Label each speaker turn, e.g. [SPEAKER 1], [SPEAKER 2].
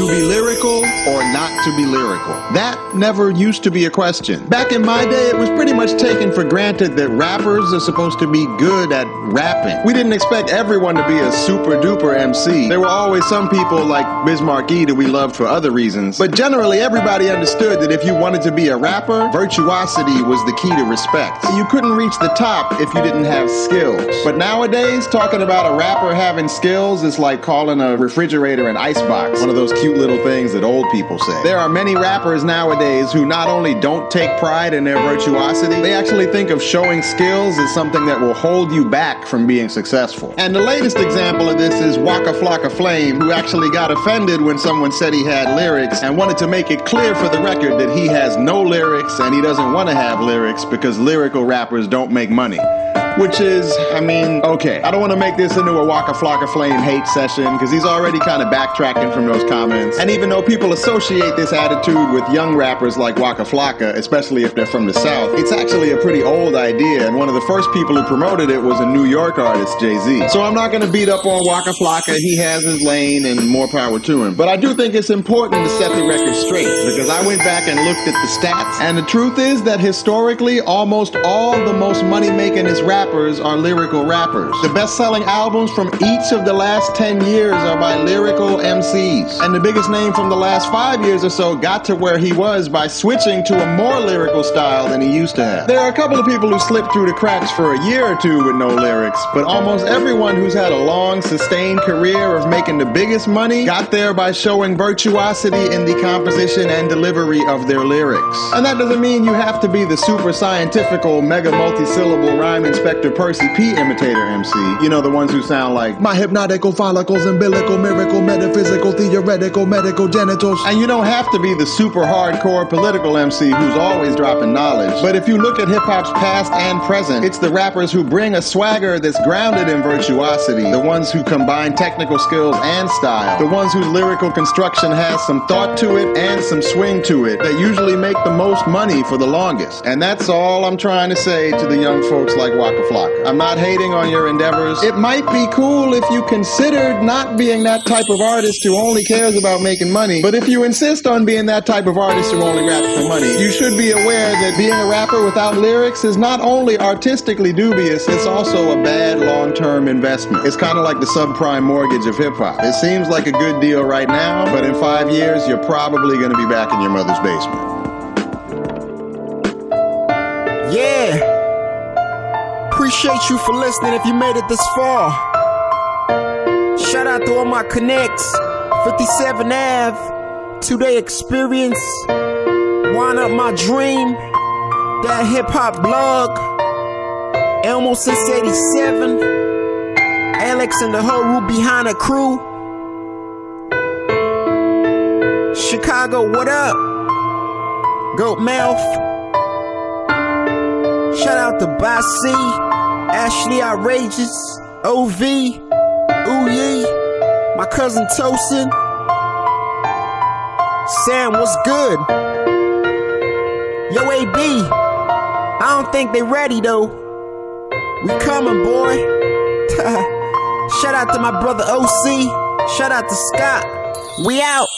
[SPEAKER 1] be lyrical or not to be lyrical? That never used to be a question. Back in my day, it was pretty much taken for granted that rappers are supposed to be good at rapping. We didn't expect everyone to be a super duper MC. There were always some people like Bismarck E that we loved for other reasons. But generally, everybody understood that if you wanted to be a rapper, virtuosity was the key to respect. You couldn't reach the top if you didn't have skills. But nowadays, talking about a rapper having skills is like calling a refrigerator an icebox, one of those cute little things that old people say. There are many rappers nowadays who not only don't take pride in their virtuosity, they actually think of showing skills as something that will hold you back from being successful. And the latest example of this is Waka Flocka Flame, who actually got offended when someone said he had lyrics and wanted to make it clear for the record that he has no lyrics and he doesn't want to have lyrics because lyrical rappers don't make money. Which is, I mean, okay. I don't want to make this into a Waka Flocka Flame hate session because he's already kind of backtracking from those comments. And even though people associate this attitude with young rappers like Waka Flocka, especially if they're from the South, it's actually a pretty old idea. And one of the first people who promoted it was a New York artist, Jay-Z. So I'm not going to beat up on Waka Flocka. He has his lane and more power to him. But I do think it's important to set the record straight because I went back and looked at the stats. And the truth is that historically, almost all the most money-makingest rappers are lyrical rappers. The best-selling albums from each of the last 10 years are by lyrical MCs. And the biggest name from the last 5 years or so got to where he was by switching to a more lyrical style than he used to have. There are a couple of people who slipped through the cracks for a year or two with no lyrics, but almost everyone who's had a long, sustained career of making the biggest money got there by showing virtuosity in the composition and delivery of their lyrics. And that doesn't mean you have to be the super scientifical, mega multi-syllable rhyme inspector Percy P imitator MC. You know, the ones who sound like my hypnotical follicles, umbilical, miracle, metaphysical, theoretical, medical, genitals. And you don't have to be the super hardcore political MC who's always dropping knowledge. But if you look at hip-hop's past and present, it's the rappers who bring a swagger that's grounded in virtuosity, the ones who combine technical skills and style, the ones whose lyrical construction has some thought to it and some swing to it, that usually make the most money for the longest. And that's all I'm trying to say to the young folks like Waka Flocka. I'm not hating on your endeavors. It might be cool if you considered not being that type of artist who only cares about making money, but if you insist on being that type of artist who only raps for money, you should be aware that being a rapper without lyrics is not only artistically dubious, it's also a bad long-term investment. It's kind of like the subprime mortgage of hip-hop. It seems like a good deal right now, but in 5 years, you're probably going to be back in your mother's basement.
[SPEAKER 2] Yeah. Appreciate you for listening if you made it this far. Shout out to all my connects. 57 Ave, 2-day experience, Wind Up My Dream, that hip hop blog, Elmo since 87, Alex and the whole root behind the crew, Chicago, what up? Goat Mouth. Shout out to Basi, Ashley Outrageous, OV, Ooh Yee, my cousin Tosin, Sam, what's good? Yo, AB, I don't think they ready though. We coming, boy. Shout out to my brother OC, shout out to Scott. We out.